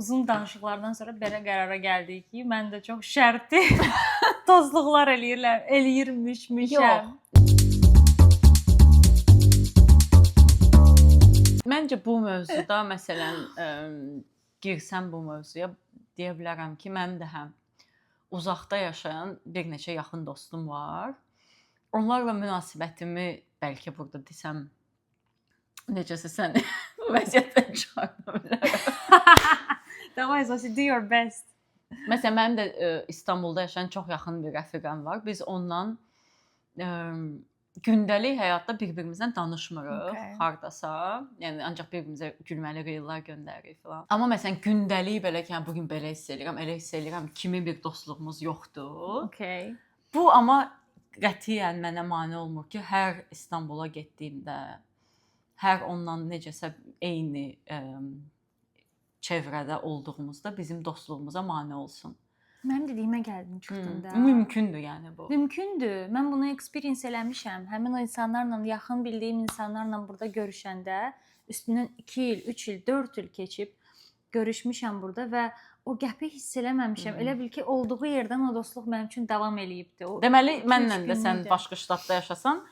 Uzun danışıqlardan sonra belə qərara gəldik ki, mən də çox şərti dostluqlar eləyirmişəm. Yox. Məncə bu mövzuda məsələn girsəm bu mövzuya deyə bilərəm ki, mənim də həm uzaqda yaşayan bir neçə yaxın dostum var. Onlarla münasibətimi bəlkə burada desəm necəsə sən bu vəziyyətdən çıxarda bilərəm. Davay Zosi, do your best. Məsələn, mənim də İstanbulda yaşayan çox yaxın bir rəfiqəm var. Biz ondan gündəlik həyatda bir-birimizlə danışmırıq, hardasa. Yəni ancaq bir-birimizə gülməli reellər göndəririk falan. Amma məsələn gündəlik belə ki, bu gün belə hiss edirəm, elə hiss edirəm kimi bir dostluğumuz yoxdur. Okay. Bu amma qətiyyən mənə mane olmur ki, hər İstanbula getdiyimdə, hər ondan necəsə eyni çevrədə olduğumuzda bizim dostluğumuza mane olsun. Mənim dediyimə gəldin çıxdın da. Mümkündür yəni bu. Mümkündür. Mən bunu experience eləmişəm. Həmin o insanlarla, yaxın bildiyim insanlarla burada görüşəndə üstündən 2 il, 3 il, 4 il keçib görüşmüşəm burada və o qəpi hiss eləməmişəm. Elə bil ki, olduğu yerdən o dostluq mənim üçün davam eləyibdi. Deməli, mənlə də sən başqa ştatda yaşasan,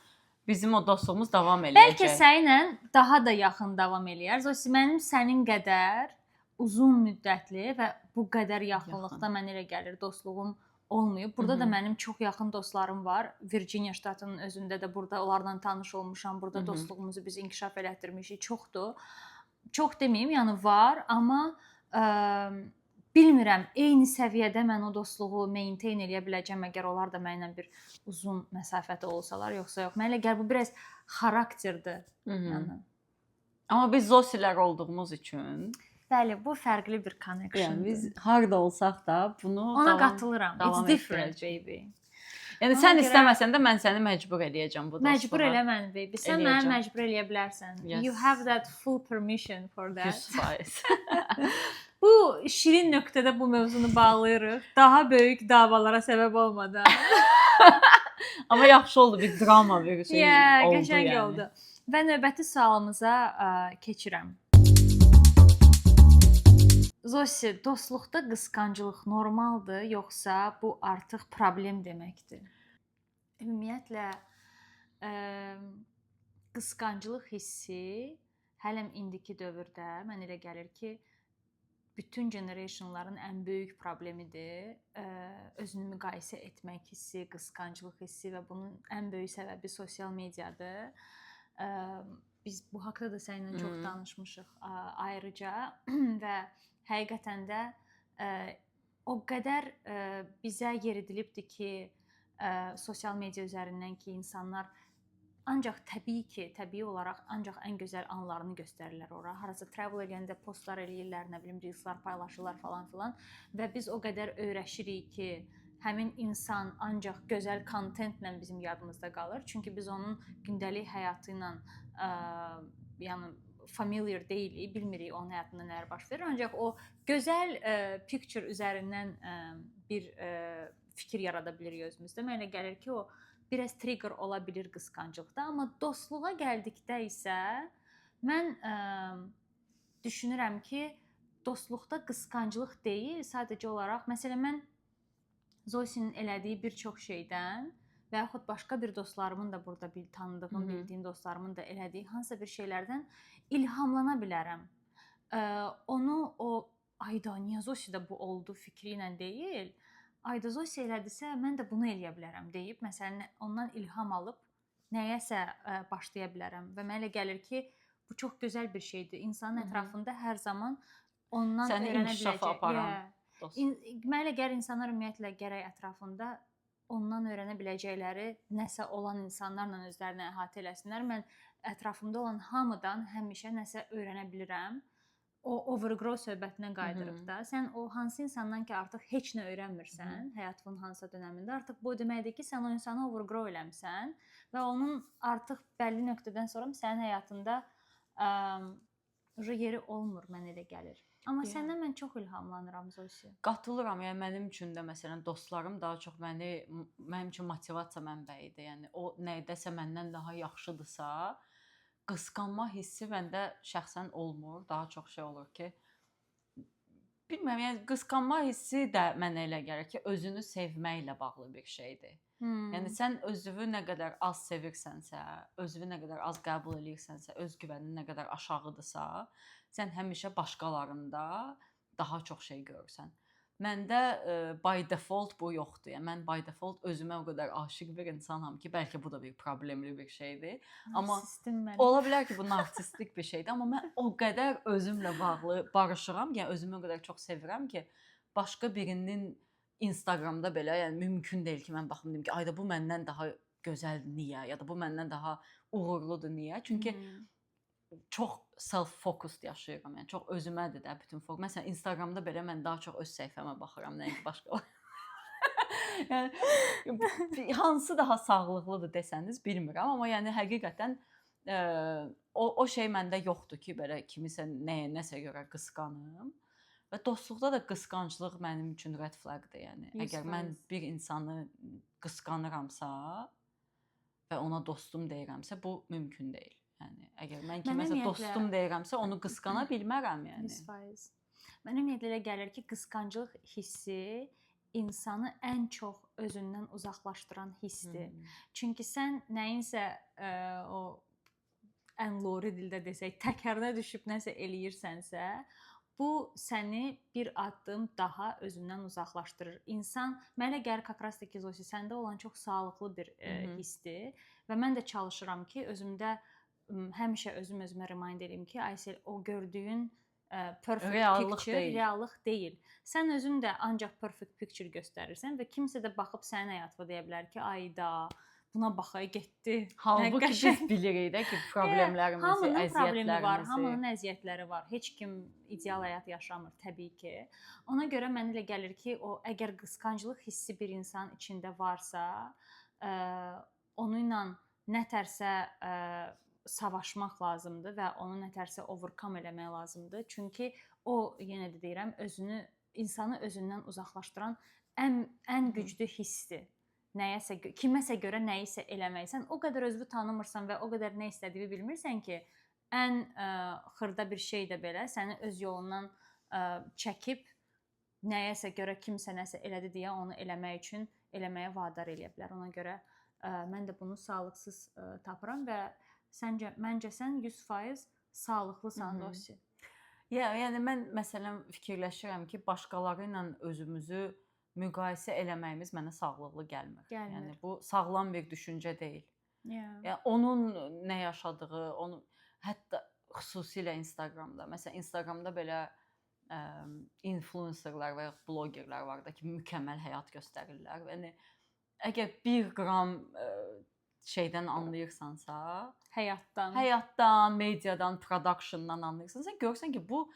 bizim o dostluğumuz davam eləyəcək. Bəlkə səninlə daha da yaxın davam eləyər. Zosi, mənim sənin qədər uzun müddətli və bu qədər yaxınlıqda mənə elə gəlir dostluğum olmayıb. Burada da mənim çox yaxın dostlarım var. Virginia ştatının özündə də burada onlarla tanış olmuşam. Burada dostluğumuzu biz inkişaf elətdirmişik. Çoxdur. Çox deməyim, yəni var, amma bilmirəm, eyni səviyyədə mən o dostluğu maintain eləyə biləcəm əgər onlar da mənimlə bir uzun məsafədə olsalar, yoxsa yox. Mənə elə gəlir bu biraz xarakterdir. Yəni. Amma biz Zosilər olduğumuz üçün bəli, bu fərqli bir connection. Yəni biz harda olsaq da bunu ona qatılıram. It's different, baby. Yəni sən istəməsən də mən səni məcbur eləyəcəm bu dostluğa. Məcbur elə məni, baby. Sən məni məcbur eləyə bilərsən. You have that full permission for that. 100%. Bu şirin nöqtədə bu mövzunu bağlayırıq. Daha böyük davalara səbəb olmadan. Amma yaxşı oldu, bir drama bir şey oldu. Qəşəng oldu. Və növbəti sualımıza keçirəm. Zosi, dostluqda qısqanclıq normaldır, yoxsa bu artıq problem deməkdir? Ümumiyyətlə, qısqanclıq hissi hələm indiki dövrdə mənə elə gəlir ki, bütün generationların ən böyük problemidir. Özünü müqayisə etmək hissi, qısqanclıq hissi və bunun ən böyük səbəbi sosial mediadır. Biz bu haqqda da səninlə çox danışmışıq ayrıca və həqiqətən də o qədər bizə yeridilibdir ki, sosial media üzərindən ki, insanlar ancaq təbii olaraq ancaq ən gözəl anlarını göstərirlər ora. Harasa travel eləyəndə postlar eləyirlər, nə bilim, reelslər paylaşırlar falan filan və biz o qədər öyrəşirik ki, həmin insan ancaq gözəl kontentlə bizim yadımızda qalır. Çünki biz onun gündəlik həyatı ilə yəni familiar deyilik, bilmirik onun həyatında nələr baş verir. Ancaq o gözəl picture üzərindən bir fikir yarada bilirik özümüzdə. Mənə gəlir ki, o biraz trigger ola bilir qısqanclıqda. Amma dostluğa gəldikdə isə mən düşünürəm ki, dostluqda qısqanclıq deyil, sadəcə olaraq, məsələn, mən Zosinin elədiyi bir çox şeydən və yaxud başqa bir dostlarımın da burada tanıdığım, bildiyim dostlarımın da elədiyi hansısa bir şeylərdən ilhamlana bilərəm. Onu o ayda niyə Zosidə bu oldu fikri ilə deyil, ayda Zosi elədisə mən də bunu eləyə bilərəm deyib, məsələn, ondan ilham alıb nəyəsə başlaya bilərəm və mənə elə gəlir ki, bu çox gözəl bir şeydir. İnsanın ətrafında hər zaman ondan öyrənə biləcək. Mənə elə gəlir insanlar ümumiyyətlə gərək ətrafında ondan öyrənə biləcəkləri nəsə olan insanlarla özlərini əhatə eləsinlər. Mən ətrafımda olan hamıdan həmişə nəsə öyrənə bilirəm. O overgrow söhbətinə qayıdırıq da. Sən o hansı insandan ki, artıq heç nə öyrənmirsən həyatının hansısa dönəmində, artıq bu deməkdir ki, sən o insanı overgrow eləmsən və onun artıq bəlli nöqtədən sonra sənin həyatında yeri olmur, mənə elə gəlir. Amma səndən mən çox ilhamlanıram, Zosi. Qatılıram. Yəni mənim üçün də məsələn dostlarım daha çox mənim üçün motivasiya mənbəyidir. Yəni o nədəsə məndən daha yaxşıdırsa, qısqanma hissi məndə şəxsən olmur. Daha çox şey olur ki, bilmirəm, yəni qısqanma hissi də mənə elə gəlir ki, özünü sevməklə bağlı bir şeydir. Yəni sən özünü nə qədər az sevirsənsə, özünü nə qədər az qəbul edirsənsə, öz güvənin nə qədər aşağıdırsa, sən həmişə başqalarında daha çox şey görürsən. Məndə by default bu yoxdur. Yəni mən by default özümə o qədər aşiq bir insanam ki, bəlkə bu da bir problemli bir şeydir. Amma Narsistim mən. ola bilər ki, bu narsistlik bir şeydir, amma mən o qədər özümlə bağlı barışıram, yəni özümü o qədər çox sevirəm ki, başqa birinin Instagramda belə, yəni mümkün deyil ki, mən baxım deyim ki, ayda bu məndən daha gözəldir niyə, ya da bu məndən daha uğurludur niyə? Çünki çox self-focused yaşayıram. Yəni çox özümədir də bütün fokus. Məsələn, Instagramda belə mən daha çox öz səhifəmə baxıram, nəinki başqaları. Yəni hansı daha sağlıqlıdır desəniz bilmirəm, amma yəni həqiqətən o şey məndə yoxdur ki, belə kimisə nəsə görə qısqanım. Və dostluqda da qısqanclıq mənim üçün red flag-dır. Yəni 100%. əgər mən bir insanı qısqanıramsa və ona dostum deyirəmsə, bu mümkün deyil. Yəni əgər mən kiməsə dostum deyirəmsə, onu qısqana bilmərəm yəni. 100%. Mənə ümumiyyətlə elə gəlir ki, qısqanclıq hissi insanı ən çox özündən uzaqlaşdıran hissdir. Çünki sən nəyinsə o ən lori dildə desək, təkərdə düşüb nəsə eləyirsənsə, bu səni bir addım daha özündən uzaqlaşdırır. İnsan mənə gəlir kakras ki, Zosi, səndə olan çox sağlıqlı bir hissdir və mən də çalışıram ki, özümdə həmişə özümə remind edeyim ki, Aysel, o gördüyün perfect picture reallıq deyil. Sən özün də ancaq perfect picture göstərirsən və kimsə də baxıb sənin həyatına deyə bilər ki, ayda buna baxay getdi. Halbuki biz bilirik də ki, problemlərimizi, hamının problemi var, əziyyətlərimizi. hamının əziyyətləri var. Heç kim ideal həyat yaşamır təbii ki. Ona görə mənə elə gəlir ki, o əgər qısqanclıq hissi bir insan içində varsa, onunla nətərsə savaşmaq lazımdır və onu nətərsə overcome eləmək lazımdır. Çünki o, yenə də deyirəm, insanı özündən uzaqlaşdıran ən güclü hissdir. Kiməsə görə nəyisə eləməksən, o qədər özünü tanımırsan və o qədər nə istədiyini bilmirsən ki, ən xırda bir şey də belə səni öz yolundan çəkib nəyəsə görə kimsə nəsə elədi deyə onu eləməyə vadar eləyə bilər. Ona görə mən də bunu sağlıqsız tapıram və məncə sən 100% sağlıqlısan, Zosi. Yəni mən məsələn fikirləşirəm ki, başqaları ilə özümüzü müqayisə eləməyimiz mənə sağlıqlı gəlmir. Yəni bu sağlam bir düşüncə deyil. Yəni onun nə yaşadığı, onu hətta xüsusilə Instagramda, məsələn Instagramda belə influencerlar və ya blogerlər var da ki, mükəmməl həyat göstərirlər. Yəni əgər 1 qram şeydən anlayırsansa, həyatdan, mediadan, productiondan anlayırsansa, görürsən ki, bu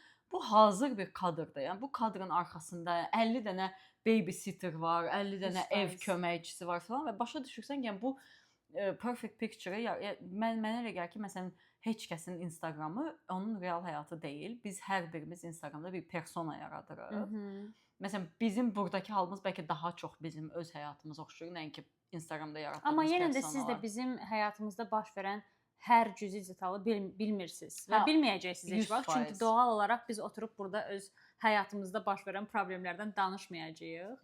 hazır bir kadrdır. Yəni bu kadrın arxasında 50 dənə babysitter var, 50 dənə ev köməkçisi var falan və başa düşürsən ki, yəni bu perfect picture mənə elə gəlir ki, məsələn heç kəsin Instagramı onun real həyatı deyil. Biz hər birimiz Instagramda bir persona yaradırıq. Məsələn bizim buradakı halımız bəlkə daha çox bizim öz həyatımıza oxşuyur, nəinki Instagramda yaratdığımız personalar. Amma yenə də siz də bizim həyatımızda baş verən hər cüzi detalı bilmirsiniz və bilməyəcəksiniz heç vaxt. Çünki doğal olaraq biz oturub burada öz həyatımızda baş verən problemlərdən danışmayacağıq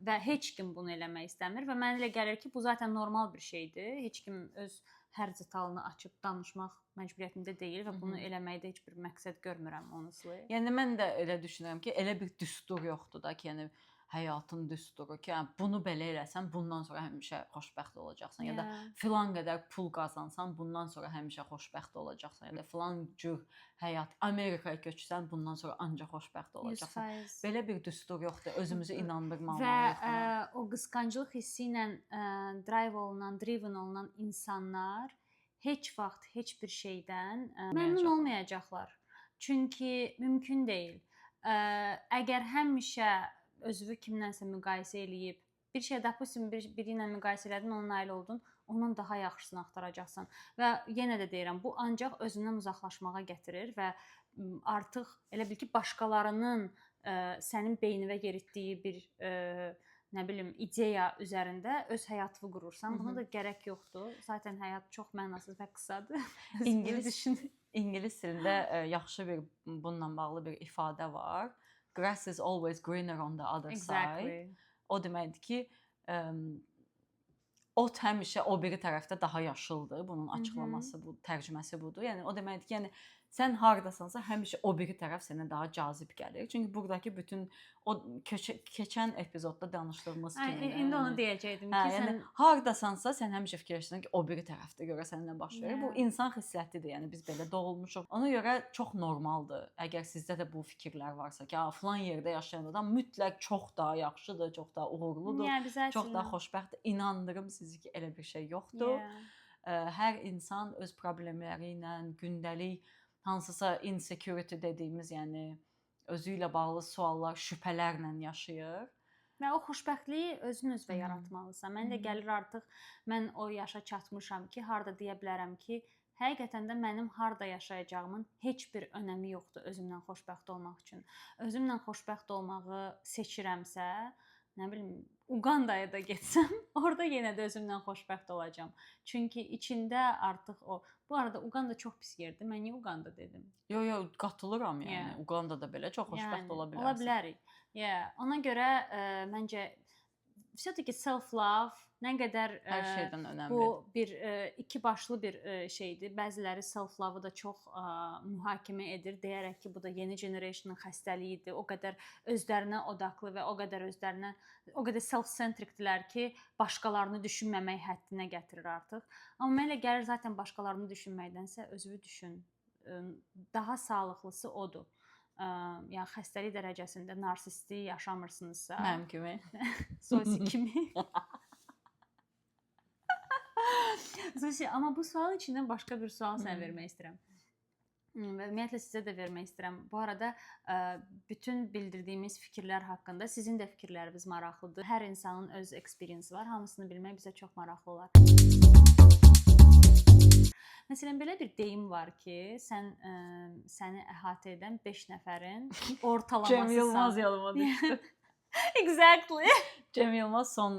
və heç kim bunu eləmək istəmir və mənə elə gəlir ki, bu zaten normal bir şeydir. Heç kim öz hər detalını açıb danışmaq məcburiyyətində deyil və bunu eləməkdə heç bir məqsəd görmürəm honestly. Yəni mən də elə düşünürəm ki, elə bir düstur yoxdur da ki, yəni həyatın düsturu ki, yəni bunu belə eləsən, bundan sonra həmişə xoşbəxt olacaqsan ya da filan qədər pul qazansan, bundan sonra həmişə xoşbəxt olacaqsan ya da filan cür həyat Amerikaya köçsən, bundan sonra ancaq xoşbəxt olacaqsan. 100%. Belə bir düstur yoxdur. Özümüzü inandırmamalıyıq. Və o qısqanclıq hissi ilə driven olunan insanlar heç vaxt heç bir şeydən məmnun olmayacaqlar. Çünki mümkün deyil. Əgər həmişə özünü kimlənsə müqayisə eləyib, bir şey допустим biri ilə müqayisə elədin, onun nail oldun, ondan daha yaxşısını axtaracaqsan. Və yenə də deyirəm, bu ancaq özündən uzaqlaşmağa gətirir və artıq elə bil ki, başqalarının sənin beyninə yeritdiyi bir nə bilim ideya üzərində öz həyatını qurursan. Buna da gərək yoxdur. Zaten həyat çox mənasız və qısadır. İngilis dilində yaxşı bir bununla bağlı bir ifadə var. grass is always greener on the other side. Exactly. O deməkdir ki, ot həmişə o biri tərəfdə daha yaşıldır. Bunun açıqlaması bu, tərcüməsi budur. Yəni o deməkdir ki, yəni sən hardasansa həmişə o biri tərəf sənə daha cazib gəlir. Çünki buradakı bütün o keçən epizodda danışdığımız kimi. İndi onu deyəcəydim ki, yəni hardasansa sən həmişə fikirləşirsən ki, o biri tərəfdə görə səninlə baş verir. Bu insan xislətidir. Yəni biz belə doğulmuşuq. Ona görə çox normaldır. Əgər sizdə də bu fikirlər varsa ki, falan yerdə yaşayan adam mütləq çox daha yaxşıdır, çox daha uğurludur, çox daha xoşbəxtdir. İnandırım sizi ki, elə bir şey yoxdur. Hər insan öz problemləri ilə, gündəlik hansısa insecurity dediyimiz, yəni özü ilə bağlı suallar, şübhələrlə yaşayır. Və o xoşbəxtliyi özün-özünə yaratmalısan. Mən də gəlir artıq mən o yaşa çatmışam ki, harda deyə bilərəm ki, həqiqətən də mənim harda yaşayacağımın heç bir önəmi yoxdur özümlə xoşbəxt olmaq üçün. Özümlə xoşbəxt olmağı seçirəmsə, nə bilim, Uqandaya da getsəm, orada yenə də özümlə xoşbəxt olacağam. Çünki içində artıq o. Bu arada Uqanda çox pis yerdir. Mən niyə Uqanda dedim? Yo, qatılıram yəni. Uqandada belə çox xoşbəxt ola bilərsən. Ola bilərik. Ona görə məncə все-таки self-love nə qədər hər şeydən önəmlidir. Bu bir iki başlı bir şeydir. Bəziləri self-love-ı da çox mühakimə edir, deyərək ki, bu da yeni generation'ın xəstəliyidir. O qədər özlərinə odaqlı və o qədər self-centric-dilər ki, başqalarını düşünməmək həddinə gətirir artıq. Amma mənə gəlir zaten başqalarını düşünməkdənsə özünü düşün. Daha sağlıqlısı odur. Yəni xəstəlik dərəcəsində narsistlik yaşamırsınızsa, mənim kimi, Zosi kimi. Zosi, amma bu sual içindən başqa bir sual sənə vermək istəyirəm. Və ümumiyyətlə sizə də vermək istəyirəm. Bu arada bütün bildirdiyimiz fikirlər haqqında sizin də fikirləriniz maraqlıdır. Hər insanın öz experience var. Hamısını bilmək bizə çox maraqlı olar. Məsələn, belə bir deyim var ki, səni əhatə edən 5 nəfərin ortalamasısan. Cem Yılmaz yalıma düşdü. Exactly. Cem Yılmaz son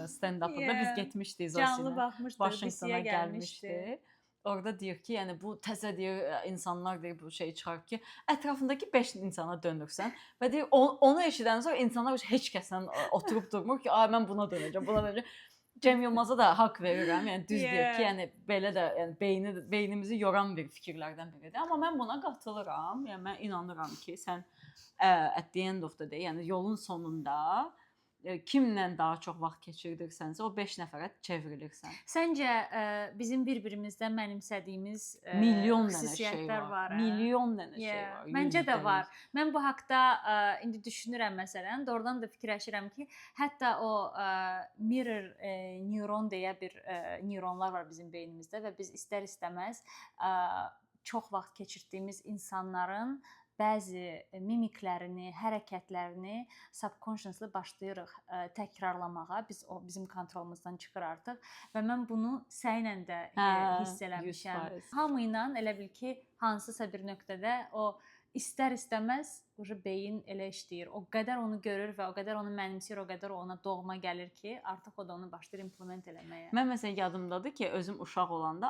stand-up'ında biz getmişdik Zosi ilə. Canlı baxmışdı, Washingtona gəlmişdi. Orada deyir ki, yəni bu təzə deyir insanlar deyir bu şey çıxarıb ki, ətrafındakı 5 insana dönürsən və deyir onu eşidəndən sonra insanlar heç kəslə oturub durmur ki, ay mən buna dönəcəm, buna dönəcəm. Cem Yılmaz'a da haqq verirəm. Yəni düz deyir ki, yəni belə də yəni beynimizi yoran bir fikirlərdən biridir. Amma mən buna qatılıram. Yəni mən inanıram ki, sən at the end of the day, yəni yolun sonunda kimlə daha çox vaxt keçirdirsənsə, o 5 nəfərə çevrilirsən. Səncə bizim bir-birimizdən mənimsədiyimiz milyon dənə şey xüsusiyyətlər var? Milyon dənə şey var. Məncə də var. Mən bu haqqda indi düşünürəm məsələn, doğrudan da fikirləşirəm ki, hətta o mirror neyron deyə bir neyronlar var bizim beynimizdə və biz istər-istəməz çox vaxt keçirdiyimiz insanların bəzi mimiklərini, hərəkətlərini subconsciously başlayırıq təkrarlamağa. Bizim kontrolumuzdan çıxır artıq və mən bunu sənlə də hiss eləmişəm. Hamı ilə elə bil ki, hansısa bir nöqtədə o istər-istəməz beyin elə işləyir. O qədər onu görür və o qədər onu mənimsəyir, o qədər ona doğma gəlir ki, artıq o da onu başlayır implement eləməyə. Mən məsələn yadımdadır ki, özüm uşaq olanda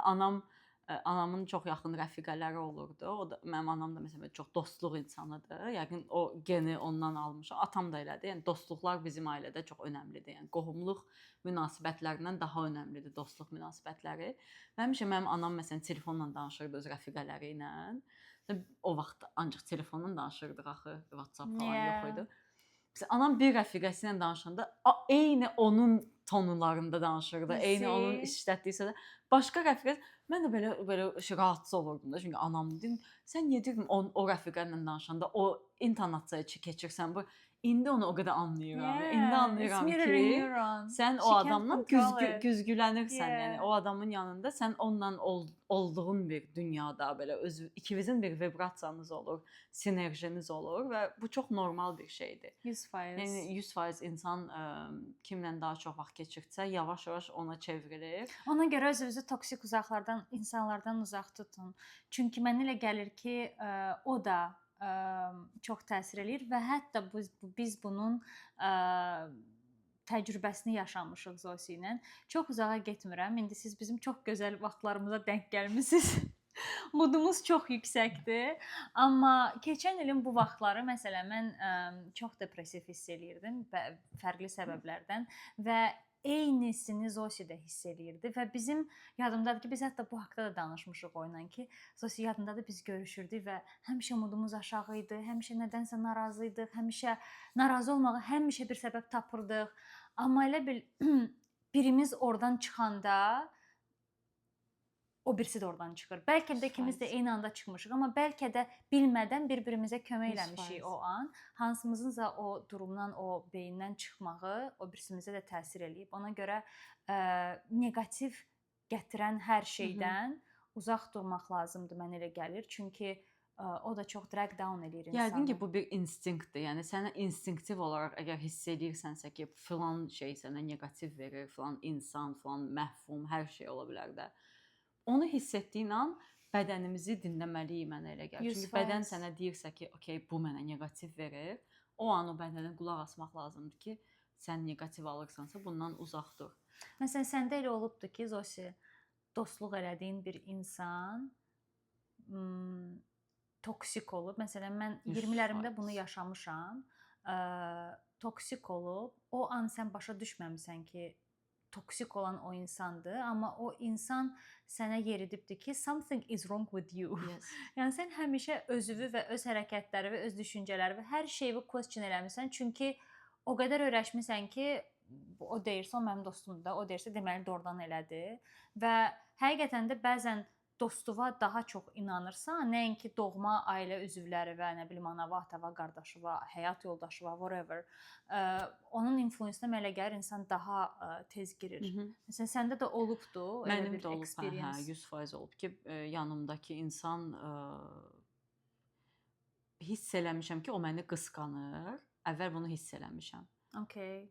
anamın çox yaxın rəfiqələri olurdu. O da mənim anam da məsələn çox dostluq insanıdır. Yəqin o geni ondan almışam. Atam da elədir. Yəni dostluqlar bizim ailədə çox önəmlidir. Yəni qohumluq münasibətlərindən daha önəmlidir dostluq münasibətləri. Mənim anam məsələn telefonla danışırdı öz rəfiqələri ilə. O vaxt ancaq telefonla danışırdıq axı. WhatsApp falan yox idi. Məsələn, anam bir rəfiqəsi ilə danışanda eyni onun tonlarında danışırdı. Eyni onun işlətdiysə də başqa rəfiqə mən də belə rahatsız olurdum da çünki anam dedim sən niyə deyirəm o rəfiqənlə danışanda o intonasiyaya keçirsən bu indi onu o qədər anlayıram. İndi anlayıram ki sən o adamla güzgülənirsən. Yəni o adamın yanında sən onunla olduğun bir dünyada belə ikinizin bir vibrasiyanız olur, sinerjiniz olur və bu çox normal bir şeydir. 100%. Yəni 100% insan kimlə daha çox vaxt keçirsə, yavaş-yavaş ona çevrilir. Ona görə özünüzü toksik insanlardan uzaq tutun. Çünki mənə elə gəlir ki, o da çox təsir eləyir və hətta biz bunun təcrübəsini yaşamışıq Zosi ilə. Çox uzağa getmirəm. İndi siz bizim çox gözəl vaxtlarımıza denk gəlmisiniz. Modumuz çox yüksəkdir. Amma keçən ilin bu vaxtları məsələn mən çox depressiv hiss eləyirdim və fərqli səbəblərdən və eynisini Zosi də hiss eləyirdi və bizim yadımdadır ki, biz hətta bu haqqda da danışmışıq onunla ki, Zosi yadındadır biz görüşürdük və həmişə modumuz aşağı idi, həmişə nədənsə narazı idik, həmişə narazı olmağa həmişə bir səbəb tapırdıq. Amma elə bil birimiz oradan çıxanda o birisi də oradan çıxır. Bəlkə də ikimiz də 100%. eyni anda çıxmışıq, amma bəlkə də bilmədən bir-birimizə kömək 100%. eləmişik o an. Hansımızınsa o durumdan, o beyindən çıxmağı o birisimizə də təsir eləyib. Ona görə neqativ gətirən hər şeydən uzaq durmaq lazımdır, mənə elə gəlir. Çünki o da çox drag down eləyir insanı. Yəqin ki, bu bir instinktdir. Yəni sənə instinktiv olaraq əgər hiss edirsənsə ki, filan şey sənə neqativ verir, filan insan, filan məhfum, hər şey ola bilər də. Onu hiss etdiyin an bədənimizi dinləməliyik, mənə elə gəlir. Çünki 100%. bədən sənə deyirsə ki, okey, bu mənə neqativ verir, o an o bədənə qulaq asmaq lazımdır ki, sən neqativ alırsansa bundan uzaq dur. Məsələn, səndə elə olubdu ki, Zosi, dostluq elədiyin bir insan toksik olub. Məsələn, mən 20-lərimdə bunu yaşamışam. Toksik olub. O an sən başa düşməmisən ki, toksik olan o insandır, amma o insan sənə yeridibdir ki, something is wrong with you. Yes. Yəni sən həmişə özünü və öz hərəkətləri və öz düşüncələri və hər şeyi question eləmisən, çünki o qədər öyrəşmisən ki, o deyirsə o mənim dostumdur da, o deyirsə deməli doğrudan elədir və həqiqətən də bəzən dostluğa daha çox inanırsan, nəinki doğma ailə üzvləri və nə bilim anava, atava, qardaşıva, həyat yoldaşıva, whatever. Onun influensuna mənə elə gəlir insan daha tez girir. Məsələn, səndə də olubdu elə Mənim bir də olub, experience. 100% olub ki, yanımdakı insan hiss eləmişəm ki, o məni qısqanır. Əvvəl bunu hiss eləmişəm. Okay.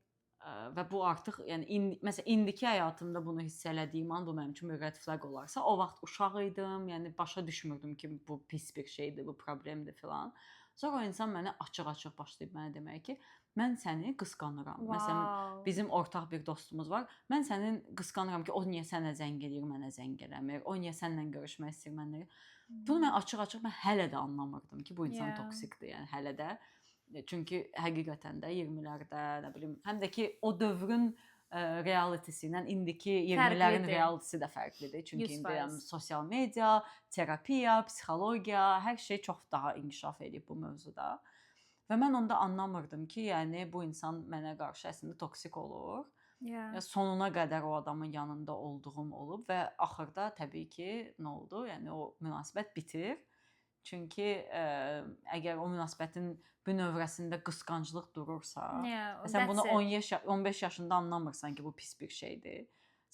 Və bu artıq, yəni məsələn indiki həyatımda bunu hiss elədiyim an bu mənim üçün bir red flag olarsa, o vaxt uşaq idim, yəni başa düşmürdüm ki, bu pis bir şeydir, bu problemdir filan. Sonra o insan mənə açıq-açıq başlayıb mənə demək ki, mən səni qısqanıram. Wow. Məsələn, bizim ortaq bir dostumuz var. Mən sənin qısqanıram ki, o niyə sənə zəng eləyir, mənə zəng eləmir. O niyə səninlə görüşmək istəyir, mənlə. Bunu mən açıq-açıq mən hələ də anlamırdım ki, bu insan toksikdir, yəni hələ də. Çünki həqiqətən də 20-lərdə, nə bilim, həm də ki o dövrün realitisi ilə indiki 20-lərin realitisi də fərqlidir. Çünki indi sosial media, terapiya, psixologiya, hər şey çox daha inkişaf edib bu mövzuda. Və mən onda anlamırdım ki, yəni bu insan mənə qarşı əslində toksik olur. Sonuna qədər o adamın yanında olduğum olub və axırda təbii ki, nə oldu? Yəni o münasibət bitir. Çünki əgər o münasibətin bünövrəsində qısqanclıq durursa, sən bunu 15 yaşında anlamırsan ki, bu pis bir şeydir.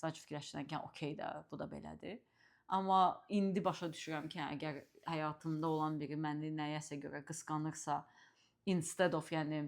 Sadəcə fikirləşirsən ki, okey də, bu da belədir. Amma indi başa düşürəm ki, əgər həyatımda olan biri məni nəyəsə görə qısqanırsa, instead of yəni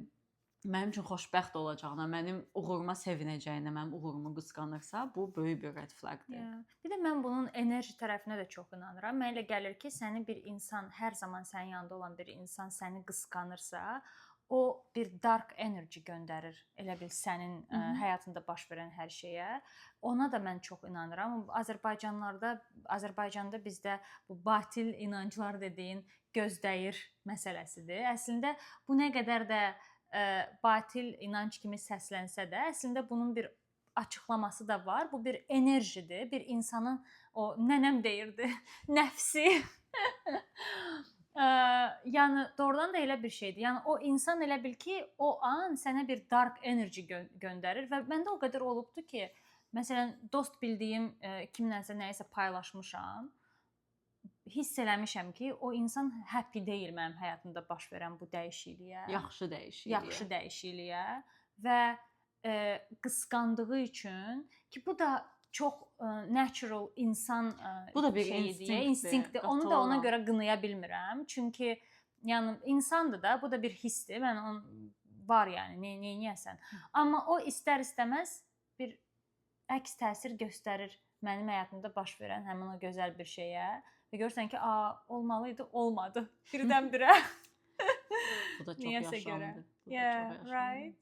mənim üçün xoşbəxt olacağına, mənim uğuruma sevinəcəyinə, mənim uğurumu qısqanırsa, bu böyük bir red flagdır. Bir də mən bunun enerji tərəfinə də çox inanıram. Mənə elə gəlir ki, səni bir insan, hər zaman sənin yanında olan bir insan səni qısqanırsa, o bir dark energy göndərir. Elə bil sənin həyatında baş verən hər şeyə. Ona da mən çox inanıram. Azərbaycanda bizdə bu batil inanclar dediyin gözdəyir məsələsidir. Əslində bu nə qədər də batil inanc kimi səslənsə də, əslində bunun bir açıqlaması da var. Bu bir enerjidir. Bir insanın o nənəm deyirdi, nəfsi. Yəni doğrudan da elə bir şeydir. Yəni o insan elə bil ki, o an sənə bir dark energy göndərir və məndə o qədər olubdu ki, məsələn, dost bildiyim kimlənsə nəyisə paylaşmışam. Hiss eləmişəm ki, o insan happy deyil mənim həyatımda baş verən bu dəyişikliyə. Yaxşı dəyişikliyə Və qısqandığı üçün ki, bu da çox natural insan bu da bir instinktdir. Onu da ona görə qınaya bilmirəm. Çünki yəni insandır da, bu da bir hissdir. Mən onun var yəni, neyniyəsən. Amma o istər-istəməz bir əks təsir göstərir mənim həyatımda baş verən həmin o gözəl bir şeyə. Və görürsən ki, olmalıydı, olmadı. Birdən-birə. Bu da çox yaşandı. Right.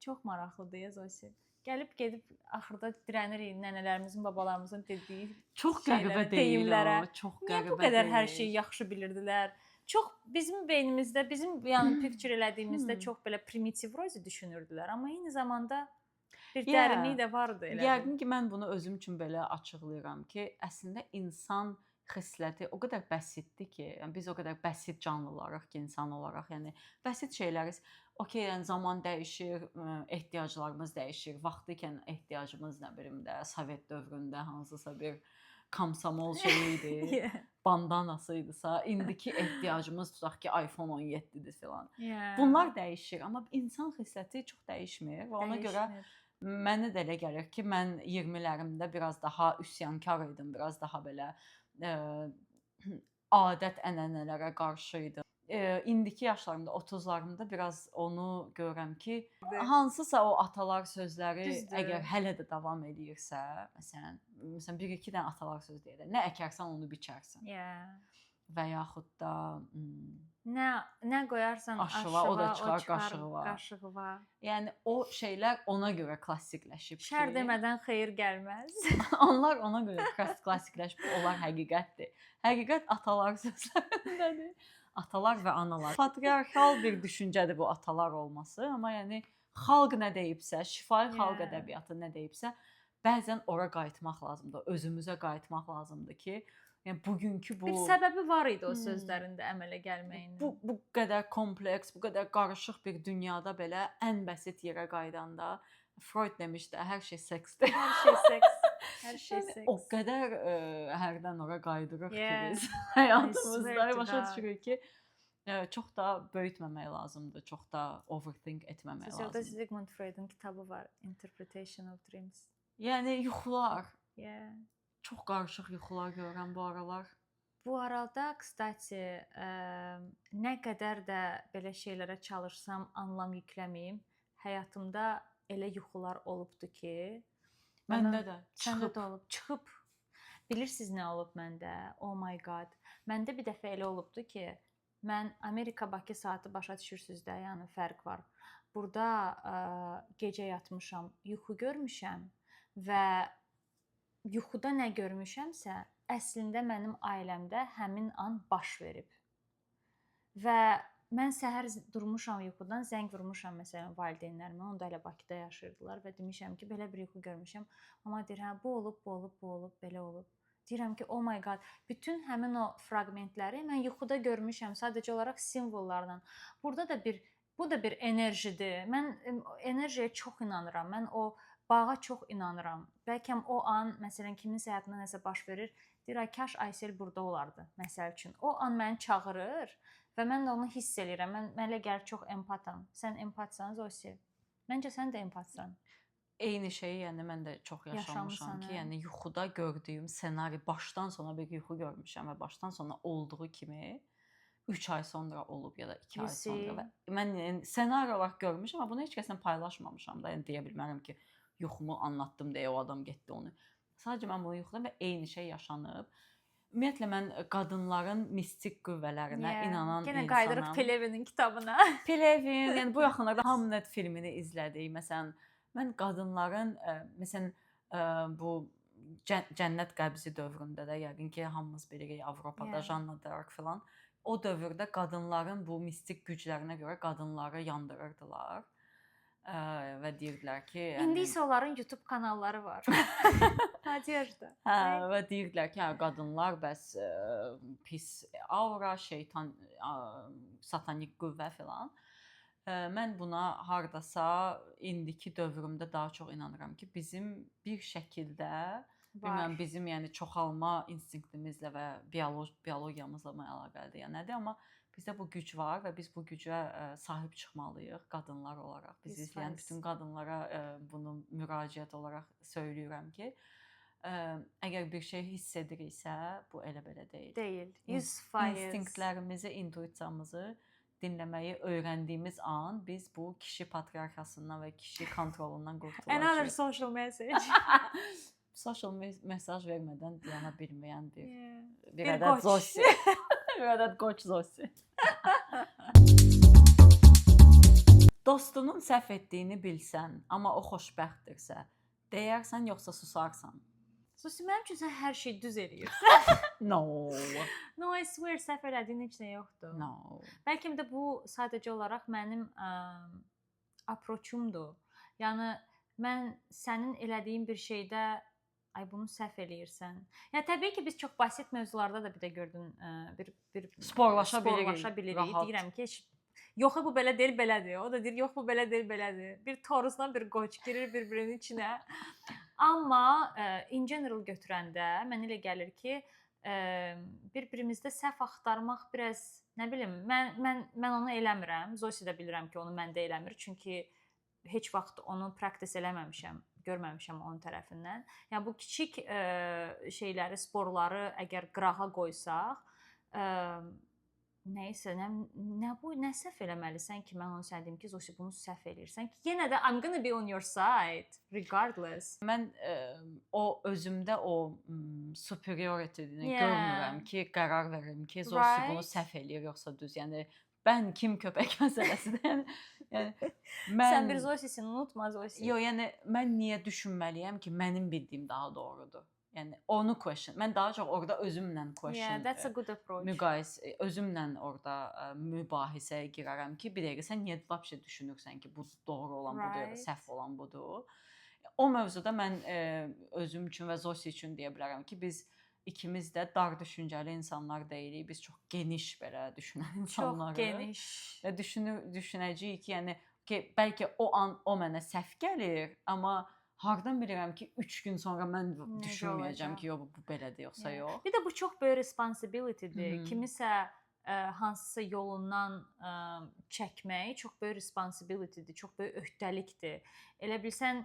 Çox maraqlıdır, Zosi. Gəlib gedib axırda dirənirik nənələrimizin, babalarımızın dediyi Çox qəribə şeylərə, deyil deyimlərə. o. Çox Niyə qəribə bu qədər hər deyil. şeyi yaxşı bilirdilər? Çox bizim beynimizdə, bizim yəni picture elədiyimizdə çox belə primitiv rozi düşünürdülər, amma eyni zamanda bir dərinlik də vardı elə. Yəqin ki, mən bunu özüm üçün belə açıqlayıram ki, əslində insan xisləti o qədər bəsitdir ki, yəni biz o qədər bəsit canlılarıq ki, insan olaraq, yəni bəsit şeyləri okey, yəni zaman dəyişir, ehtiyaclarımız dəyişir. Vaxtı ikən ehtiyacımız nə bilim də Sovet dövründə hansısa bir komsomol şeyi idi, bandanası idisə, indiki ehtiyacımız tutaq ki, iPhone 17-dir filan. Bunlar dəyişir, amma insan xisləti çox dəyişmir və ona görə mənə də elə gəlir ki, mən 20-lərimdə biraz daha üsyankar idim, biraz daha belə adət-ənənələrə qarşı idim. İndiki yaşlarımda, 30-larımda biraz onu görürəm ki, hansısa o atalar sözləri əgər hələ də davam edirsə, məsələn, bir-iki dənə atalar söz deyirlər. Nə əkərsən onu biçərsən. Və yaxud da nə qoyarsan aşıva, o da çıxar qaşığı var. Yəni o şeylər ona görə klassikləşib ki, şər demədən xeyir gəlməz. Onlar ona görə klassikləşib, onlar həqiqətdir. Həqiqət atalar sözlərindədir. Atalar və analar. Patriarxal bir düşüncədir bu atalar olması, amma yəni xalq nə deyibsə, şifahi xalq ədəbiyyatı nə deyibsə, bəzən ora qayıtmaq lazımdır, özümüzə qayıtmaq lazımdır ki, yəni bugünkü bu bir səbəbi var idi o sözlərində əmələ gəlməyinin. Bu qədər kompleks, bu qədər qarışıq bir dünyada belə ən bəsit yerə qayıdanda Freud demişdi, hər şey seksdir. Hər şey seks. Hər şey seks. O qədər hərdən ora qayıdırıq ki biz həyatımızda başa düşürük ki, çox da böyütməmək lazımdır, çox da overthink etməmək lazımdır. Sizdə Sigmund Freud'un kitabı var, Interpretation of Dreams. Yəni yuxular. Çox qarışıq yuxular görürəm bu aralar. Bu arada, kstati, nə qədər də belə şeylərə çalışsam, anlam yükləməyim, həyatımda elə yuxular olubdu ki, məndə də çıxıb. Bilirsiniz nə olub məndə? Oh my god. Məndə bir dəfə elə olubdu ki, mən Amerika-Bakı saatı başa düşürsüz də, yəni fərq var. Burada gecə yatmışam, yuxu görmüşəm və yuxuda nə görmüşəmsə, əslində mənim ailəmdə həmin an baş verib. Və mən səhər durmuşam yuxudan, zəng vurmuşam məsələn valideynlərimə, onda elə Bakıda yaşayırdılar və demişəm ki, belə bir yuxu görmüşəm. Amma deyir, hə, bu olub, belə olub. Deyirəm ki, oh my god, bütün həmin o fraqmentləri mən yuxuda görmüşəm, sadəcə olaraq simvollarla. Bu da bir enerjidir. Mən enerjiyə çox inanıram. Mən o bağa çox inanıram. Bəlkə o an, məsələn, kiminsə həyatında nəsə baş verir, deyir, ay, kaş Aysel burada olardı, məsəl üçün. O an məni çağırır və mən də onu hiss eləyirəm. Mən elə gəlir çox empatam. Sən empatsan, Zosi. Məncə sən də empatsan. Eyni şeyi, yəni mən də çox yaşamışam ki, yəni yuxuda gördüyüm ssenari başdan sona bir yuxu görmüşəm və başdan sona olduğu kimi 3 ay sonra olub ya da 2 ay sonra və mən yəni, ssenari olaraq görmüşəm, amma bunu heç kəslə paylaşmamışam da, yəni deyə bilmərəm ki, yuxumu anlattım deyə o adam getdi onu. Sadəcə mən bunu yuxuda və eyni şey yaşanıb. Ümumiyyətlə mən qadınların mistik qüvvələrinə inanan insanam. Yenə qayıdırıq Pelevinin kitabına. Pelevin, yəni bu yaxınlarda Hamlet filmini izlədik. Məsələn, mən qadınların məsələn bu Cənnət qəbzi dövründə də yəqin ki, hamımız bilirik Avropada Janna d'Arc filan. O dövrdə qadınların bu mistik güclərinə görə qadınları yandırırdılar. Və deyirdilər ki, İndi isə onların YouTube kanalları var. Nadejda. Və deyirdilər ki, qadınlar bəs pis aura, şeytan, satanik qüvvə filan. Mən buna hardasa indiki dövrümdə daha çox inanıram ki, bizim bir şəkildə bilmirəm, bizim yəni çoxalma instinktimizlə və biologiyamızla əlaqəlidir ya nədir, amma bizdə bu güc var və biz bu gücə sahib çıxmalıyıq qadınlar olaraq. Biz izləyən bütün qadınlara bunu müraciət olaraq söyləyirəm ki, əgər bir şey hiss ediriksə, bu elə belə deyil. Deyil. 100%. İnstinktlərimizi, intuisiyamızı dinləməyi öyrəndiyimiz an biz bu kişi patriarxiyasından və kişi kontrolundan qurtulacağıq. Another social message. Social mesaj vermədən dayana bilməyən bir ədəd Zosi. Bir ədəd qoç Zosi. Dostunun səhv etdiyini bilsən, amma o xoşbəxtdirsə, deyərsən yoxsa susarsan? Susi, mənim üçün sən hər şeyi düz eləyirsən. No. No, I swear, səhv elədiyin heç nə yoxdur. No. Bəlkə də bu sadəcə olaraq mənim approachumdur. Yəni mən sənin elədiyin bir şeydə ay bunu səhv eləyirsən. Yəni təbii ki, biz çox basit mövzularda da bir də gördün bir Sporlaşa bilirik. Rahat. Deyirəm ki, yox bu belə deyil, belədir. O da deyir, yox bu belə deyil, belədir. Bir toruzdan bir qoç girir bir-birinin içinə. Amma in general götürəndə mən elə gəlir ki, bir-birimizdə səhv axtarmaq biraz, nə bilim, mən onu eləmirəm. Zosi də bilirəm ki, onu məndə eləmir. Çünki heç vaxt onu praktis eləməmişəm, görməmişəm onun tərəfindən. Yəni bu kiçik şeyləri, sporları əgər qırağa qoysaq, nəysə, nə səhv eləməlisən ki, mən onu sənə deyim ki, Zosi bunu səhv eləyirsən ki, yenə də I'm gonna be on your side regardless. Mən o özümdə o superiority-ni görmürəm ki, qərar verim ki, Zosi bunu səhv eləyir yoxsa düz. Yəni mən kim köpək məsələsidir. Yəni mən sən bir Zosisin, unutma Zosi. Yox, yəni mən niyə düşünməliyəm ki, mənim bildiyim daha doğrudur? Yəni onu question. Mən daha çox orada özümlə question. Yeah, that's a good approach. Müqayisə özümlə orada mübahisəyə girərəm ki, bir dəqiqə sən niyə vəbşə düşünürsən ki, bu doğru olan budur, səhv olan budur? O mövzuda mən özüm üçün və Zosi üçün deyə bilərəm ki, biz ikimiz də dar düşüncəli insanlar deyilik. Biz çox geniş belə düşünən insanlarıq. Çox geniş. Və düşünəcəyik ki, yəni ki, bəlkə o an o mənə səhv gəlir, amma hardan bilirəm ki, 3 gün sonra mən düşünməyəcəm ki, yox bu belədir yoxsa yox. Bir də bu çox böyük responsibility-dir. Kimisə hansısa yolundan çəkmək çox böyük responsibility-dir, çox böyük öhdəlikdir. Elə bilsən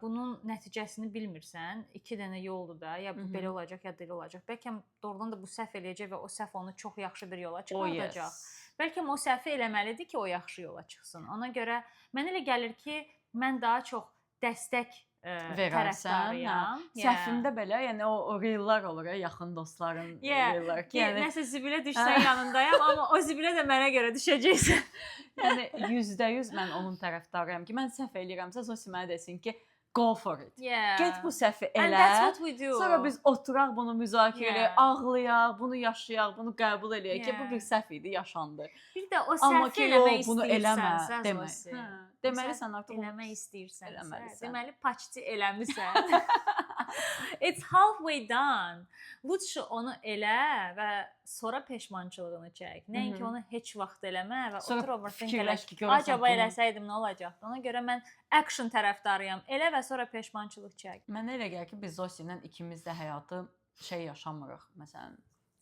bunun nəticəsini bilmirsən, 2 dənə yoldur da, ya bu belə olacaq, ya da elə olacaq. Bəlkə doğrudan da bu səhv eləyəcək və o səhv onu çox yaxşı bir yola çıxardacaq. Bəlkə o səhvi eləməlidir ki, o yaxşı yola çıxsın. Ona görə mən elə gəlir ki, mən daha çox dəstək tərəfdarıyam. Səhvimdə belə, yəni o reellər olur ya, yaxın dostların reellər ki, yəni nəsə zibilə düşsən yanındayam, amma o zibilə də mənə görə düşəcəksən. Yəni 100% mən onun tərəfdarıyam ki, mən səhv eləyirəmsə, Zosi mənə desin ki, go for it. Get bu səhvi elə. And that's what we do. Sonra biz oturaq, bunu müzakirə eləyək, ağlayaq, bunu yaşayaq, bunu qəbul eləyək ki, bu bir səhv idi, yaşandı. Bir də o səhvi eləmək istəyirsənsə, Zosi. Deməli sən artıq eləmək istəyirsənsə, deməli paçti eləmisən. It's halfway done. Lütfü onu elə və sonra peşmançılığını çək. Nəinki onu heç vaxt eləmə və otur overthink elə. Acaba eləsəydim nə olacaqdı? Ona görə mən action tərəfdarıyam. Elə və sonra peşmançılıq çək. Mənə elə gəlir ki, biz Zosi ilə ikimiz də həyatı yaşamırıq. Məsələn,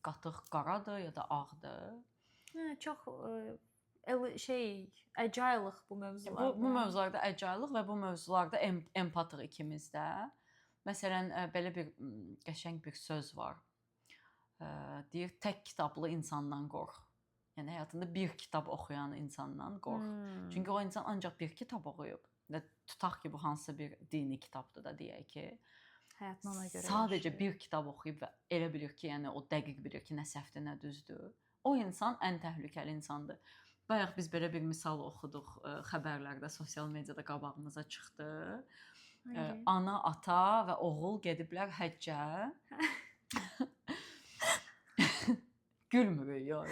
qatıq qaradır ya da ağdır. Çox agile'ıq bu mövzularda. Bu mövzularda agile'ıq və bu mövzularda empatıq ikimiz də. Məsələn, belə bir qəşəng bir söz var. Deyir, tək kitablı insandan qorx. Yəni həyatında bir kitab oxuyan insandan qorx. Çünki o insan ancaq bir kitab oxuyub. Və tutaq ki, bu hansısa bir dini kitabdır da deyək ki, həyatına ona görə sadəcə bir kitab oxuyub və elə bilir ki, yəni o dəqiq bilir ki, nə səhvdir, nə düzdür. O insan ən təhlükəli insandır. Bayaq biz belə bir misal oxuduq xəbərlərdə, sosial mediada qabağımıza çıxdı. Ana, ata və oğul gediblər həccə. Gülmürük, yox.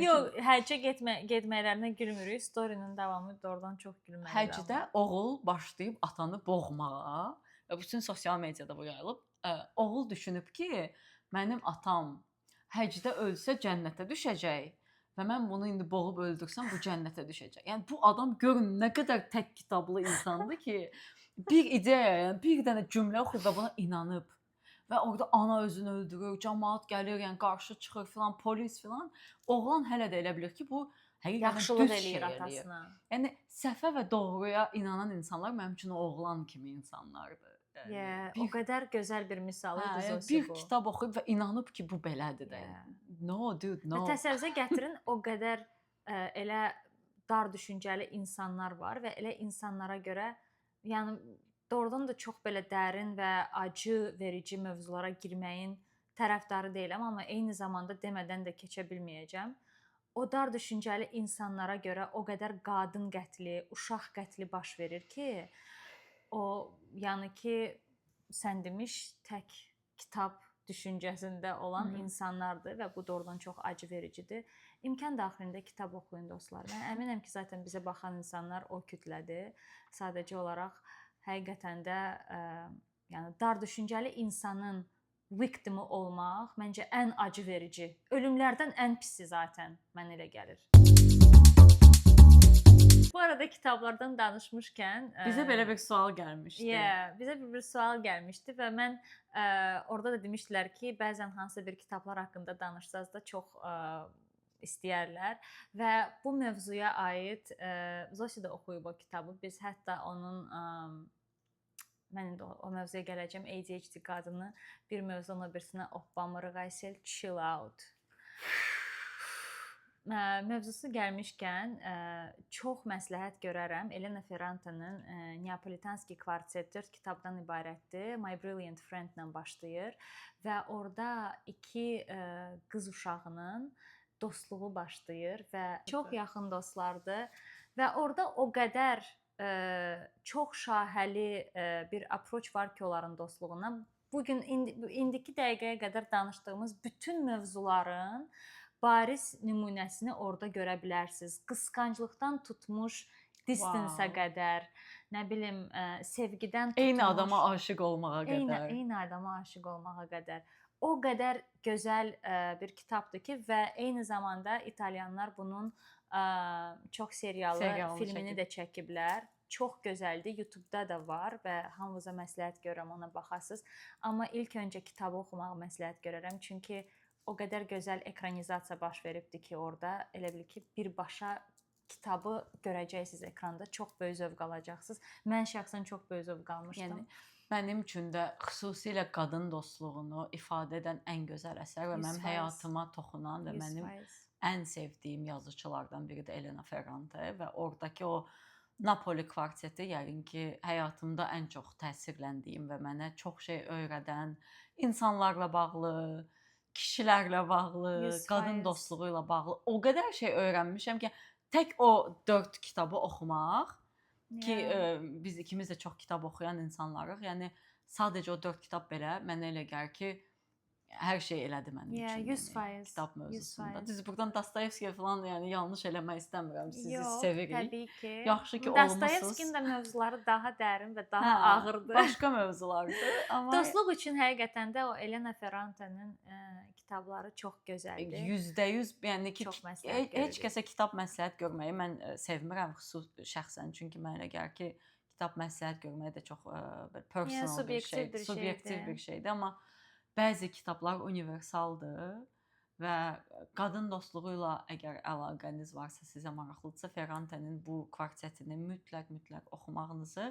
Yox, həccə getməklərinə gülmürük. Storinin davamı doğrudan çox gülməlidir. Həcdə oğul başlayıb atanı boğmağa və bütün sosial mediada bu yayılıb. Oğul düşünüb ki, mənim atam həcdə ölsə cənnətə düşəcək və mən bunu indi boğub öldürsəm bu cənnətə düşəcək. Yəni bu adam görün nə qədər tək kitablı insandır ki, bir ideya, yəni bir dənə cümlə oxuyub və buna inanıb. Və orada ana özünü öldürür, cəmaət gəlir, yəni qarşı çıxır filan, polis filan. Oğlan hələ də elə bilir ki, bu həqiqətən düz eləyir atasına. Yəni səhvə və doğruya inanan insanlar mənim üçün oğlan kimi insanlardır. O qədər gözəl bir misal idi Zosi bu. Bir kitab oxuyub və inanıb ki, bu belədir də. No, dude, no. Təsəvvürə gətirin, o qədər elə dar düşüncəli insanlar var və elə insanlara görə, yəni doğrudan da çox belə dərin və acı verici mövzulara girməyin tərəfdarı deyiləm, amma eyni zamanda demədən də keçə bilməyəcəm. o dar düşüncəli insanlara görə o qədər qadın qətli, uşaq qətli baş verir ki, o yəni ki, sən demiş tək kitab düşüncəsində olan insanlardır və bu doğrudan çox acı vericidir. İmkan daxilində kitab oxuyun dostlar. Mən əminəm ki, zaten bizə baxan insanlar o kütlədir. Sadəcə olaraq həqiqətən də yəni dar düşüncəli insanın victimi olmaq məncə ən acı verici. Ölümlərdən ən pisi zaten mənə elə gəlir. Bu arada kitablardan danışmışkən bizə belə bir sual gəlmişdi. Bizə bir sual gəlmişdi və mən orada da demişdilər ki, bəzən hansısa bir kitablar haqqında danışsaz da çox istəyərlər və bu mövzuya aid Zosi də oxuyub o kitabı. Biz hətta onun mən indi o mövzuya gələcəm. ADHD qadını bir mövzunun o birisinə oppamırıq, Aysel, chill out. Mövzusu gəlmişkən çox məsləhət görərəm. Elena Ferrante'nin Neapolitanski kvartet 4 kitabdan ibarətdir. My Brilliant Friend-lə başlayır və orada iki qız uşağının dostluğu başlayır və çox yaxın dostlardır və orada o qədər çox şahəli bir approach var ki, onların dostluğuna. Bugün indiki dəqiqəyə qədər danışdığımız bütün mövzuların bariz nümunəsini orada görə bilərsiniz. Qısqanclıqdan tutmuş distance-ə qədər, nə bilim, sevgidən tutmuş eyni adama aşiq olmağa qədər. Eyni adama aşiq olmağa qədər. O qədər gözəl bir kitabdır ki və eyni zamanda İtalyanlar bunun çox serialı filmini də çəkiblər. Çox gözəldir. YouTube-da da var və hamınıza məsləhət görürəm ona baxasınız. Amma ilk öncə kitabı oxumağı məsləhət görərəm. Çünki o qədər gözəl ekranizasiya baş veribdi ki, orada elə bil ki, birbaşa kitabı görəcəksiniz ekranda. Çox böyük zövq alacaqsınız. Mən şəxsən çox böyük zövq almışdım. Yəni mənim üçün də xüsusilə qadın dostluğunu ifadə edən ən gözəl əsər və mənim həyatıma toxunan və mənim ən sevdiyim yazıçılardan biri də Elena Ferrante və oradakı o Napoli kvarteti yəqin ki, həyatımda ən çox təsirləndiyim və mənə çox şey öyrədən, insanlarla bağlı, kişilərlə bağlı, qadın dostluğu ilə bağlı o qədər şey öyrənmişəm ki, tək o 4 kitabı oxumaq ki, biz ikimiz də çox kitab oxuyan insanlarıq. Yəni sadəcə o 4 kitab belə mənə elə gəlir ki, hər şey elədi mənim üçün. 100%. Kitab mövzusunda. Düz buradan Dostoyevskiyə falan yəni yanlış eləmək istəmirəm. Sizi sevirik. Təbii ki. Yaxşı ki, olmusunuz. Dostoyevskinin də mövzuları daha dərin və daha ağırdır. Başqa mövzulardır. Amma dostluq üçün həqiqətən də o Elena Ferrante'nin kitabları çox gözəldir. %100 yəni ki, heç kəsə kitab məsləhət görməyi mən sevmirəm şəxsən. Çünki mənə elə gəlir ki, kitab məsləhət görmək də çox personal bir şeydir, subyektiv bir şeydir. Amma bəzi kitablar universaldır və qadın dostluğu ilə əgər əlaqəniz varsa, sizə maraqlıdırsa, Ferrante'nin bu kvartetini mütləq oxumağınızı,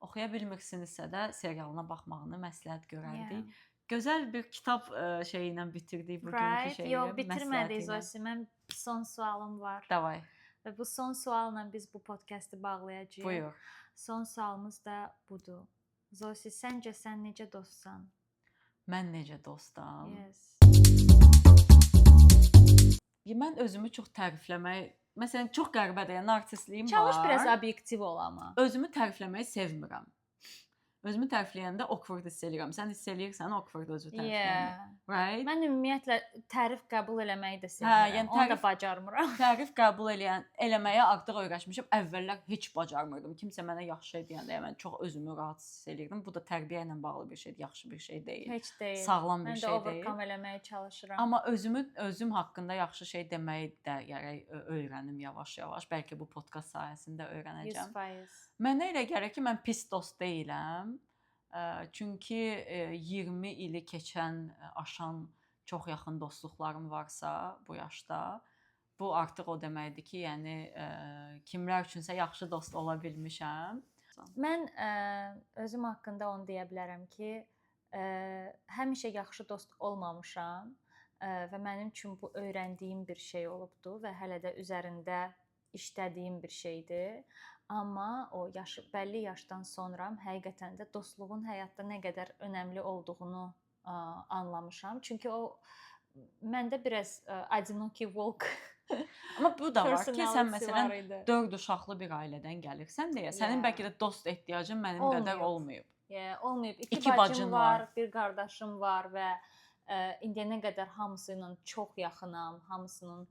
oxuya bilmirsinizsə də serialına baxmağını məsləhət görərdik. Gözəl bir kitab şeyi ilə bitirdik bugünkü şeyi. Yox, bitirmədik Zosi. Mən son sualım var. Davay. Və bu son sualla biz bu podkastı bağlayacağıq. Buyur. Son sualımız da budur. Zosi, səncə sən necə dostsan? Mən necə dostam? Yes. Mən özümü çox tərifləmək, məsələn, çox qəribədir, yəni narsistliyim var. Çalış biraz obyektiv ol amma. Özümü tərifləməyi sevmirəm. Özümü tərifləyəndə awkward hiss edirəm. Sən hiss eləyirsən awkward özünü tərifləyəndə. Right? Mən ümumiyyətlə tərif qəbul eləməyi də sevirəm. Yəni onu da bacarmıram. Tərif qəbul eləməyə artıq öyrəşmişəm. Əvvəllər heç bacarmırdım. Kimsə mənə yaxşı şey deyəndə mən çox özümü rahatsız hiss eləyirdim. Bu da tərbiyə ilə bağlı bir şeydir, yaxşı bir şey deyil. Heç deyil. Sağlam bir şey deyil. Mən də overcome eləməyə çalışıram. Amma özüm haqqında yaxşı şey deməyi də gərək öyrənim yavaş-yavaş. Bəlkə bu podkast sayəsində öyrənəcəm. 100%. Mənə elə gəlir ki, mən pis dost deyiləm. Çünki 20 ili aşan çox yaxın dostluqlarım varsa bu yaşda, bu artıq o deməkdir ki, yəni kimlər üçünsə yaxşı dost ola bilmişəm. Mən özüm haqqında onu deyə bilərəm ki, həmişə yaxşı dost olmamışam və mənim üçün bu öyrəndiyim bir şey olubdu və hələ də üzərində işlədiyim bir şeydir. Amma o bəlli yaşdan sonra həqiqətən də dostluğun həyatda nə qədər önəmli olduğunu anlamışam. Çünki o məndə biraz одинокий волк Amma bu da var ki, sən Personality məsələn var idi. 4 uşaqlı bir ailədən gəlirsən deyə, sənin Yeah. bəlkə də dost ehtiyacın mənim qədər olmayıb. Olmayıb. İki İki bacın bacım var. var, bir qardaşım var və indiyənə qədər hamısı ilə çox yaxınam. Hamısının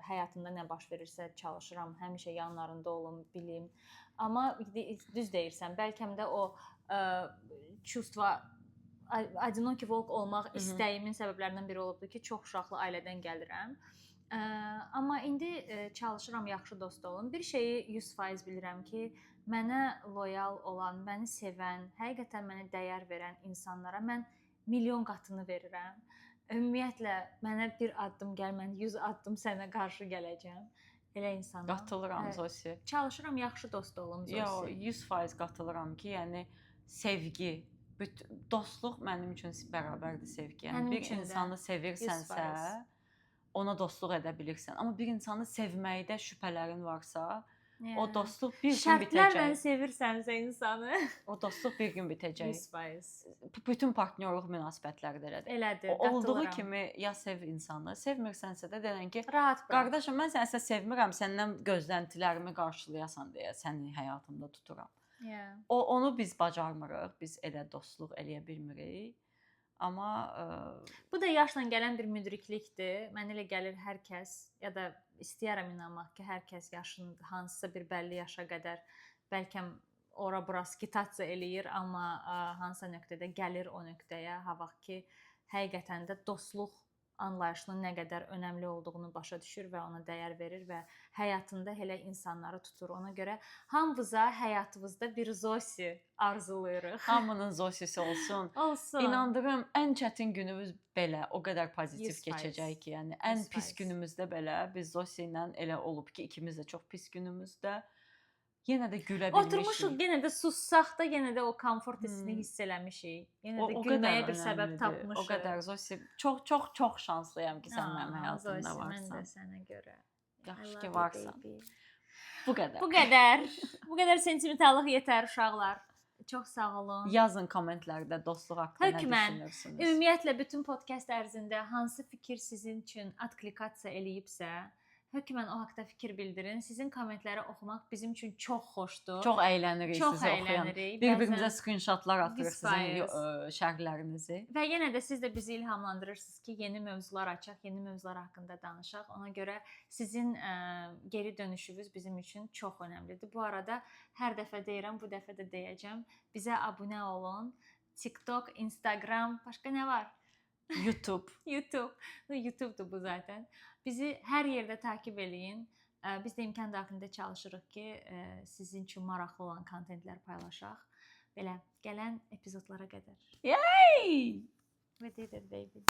həyatında nə baş verirsə çalışıram, həmişə yanlarında olum, bilim. Amma düz deyirsən, bəlkə də o çuvstva одинокий волк olmaq istəyimin səbəblərindən biri olubdu ki, çox uşaqlı ailədən gəlirəm. Amma indi çalışıram yaxşı dost olum. Bir şeyi 100% bilirəm ki, mənə loyal olan, məni sevən, həqiqətən mənə dəyər verən insanlara mən milyon qatını verirəm. Ümumiyyətlə mənə bir addım gəl, mən 100 addım sənə qarşı gələcəm. Elə insana. Qatılıram Zosi. Çalışıram yaxşı dost olum Zosi. Yo, 100% qatılıram ki, yəni sevgi, dostluq mənim üçün bərabərdir sevgi. Yəni bir insanı sevirsənsə, ona dostluq edə bilirsən. Amma bir insanı sevməkdə şübhələrin varsa, o dostluq bir gün bitəcək. Şərtlərlə sevirsənsə insanı, o dostluq bir gün bitəcək. 100%. Bütün partnyorluq münasibətləri də elədir. Elədir, Olduğu kimi ya sev insanı, sevmirsənsə də denən ki, rahat bırak. Qardaşım, mən səni sevmirəm, səndən gözləntilərimi qarşılayasan deyə səni həyatımda tuturam. Onu biz bacarmırıq, biz elə dostluq eləyə bilmirik. Amma bu da yaşla gələn bir müdriklikdir. Mənə elə gəlir hər kəs ya da istəyirəm inanmaq ki, hər kəs yaşının hansısa bir bəlli yaşa qədər bəlkə ora-bura skitasiya eləyir, amma hansısa nöqtədə gəlir o nöqtəyə, ha vaxt ki, həqiqətən də dostluq anlayışının nə qədər önəmli olduğunu başa düşür və ona dəyər verir və həyatında elə insanları tutur. Ona görə hamımıza həyatımızda bir Zosi arzulayırıq. Hamının Zosisi olsun. Olsun. İnandırım, ən çətin günümüz belə o qədər pozitiv keçəcək ki, yəni ən pis günümüzdə belə biz Zosi ilə elə olub ki, ikimiz də çox pis günümüzdə yenə də gülə bilmişik. Oturmuşuq, yenə də sussaq da, yenə də o komfort hissini hiss eləmişik. Yenə də gülməyə bir səbəb tapmışıq. O qədər Zosi, çox şanslıyam ki, sən mənim həyatımda varsan. Mən də sənə görə. Yaxşı ki, varsan. Bu qədər. Bu qədər sentimentallıq yetər uşaqlar. Çox sağ olun. Yazın kommentlərdə dostluq haqqında nə düşünürsünüz? Ümumiyyətlə bütün podkast ərzində hansı fikir sizin üçün adklikasiya eləyibsə, hökmən o haqqda fikir bildirin. Sizin kommentləri oxumaq bizim üçün çox xoşdur. Çox əylənirik sizi oxuyan. Bir-birimizə screenshotlar atırıq sizin şərhlərinizi. Və yenə də siz də bizi ilhamlandırırsınız ki, yeni mövzular açaq, yeni mövzular haqqında danışaq. Ona görə sizin geri dönüşünüz bizim üçün çox önəmlidir. Bu arada hər dəfə deyirəm, bu dəfə də deyəcəm. Bizə abunə olun. TikTok, Instagram, başqa nə var? YouTube. YouTube'dur bu zaten. Bizi hər yerdə takib eləyin. Biz də imkan daxilində çalışırıq ki, sizin üçün maraqlı olan kontentlər paylaşaq. Belə gələn epizodlara qədər. Yay! We did it, baby.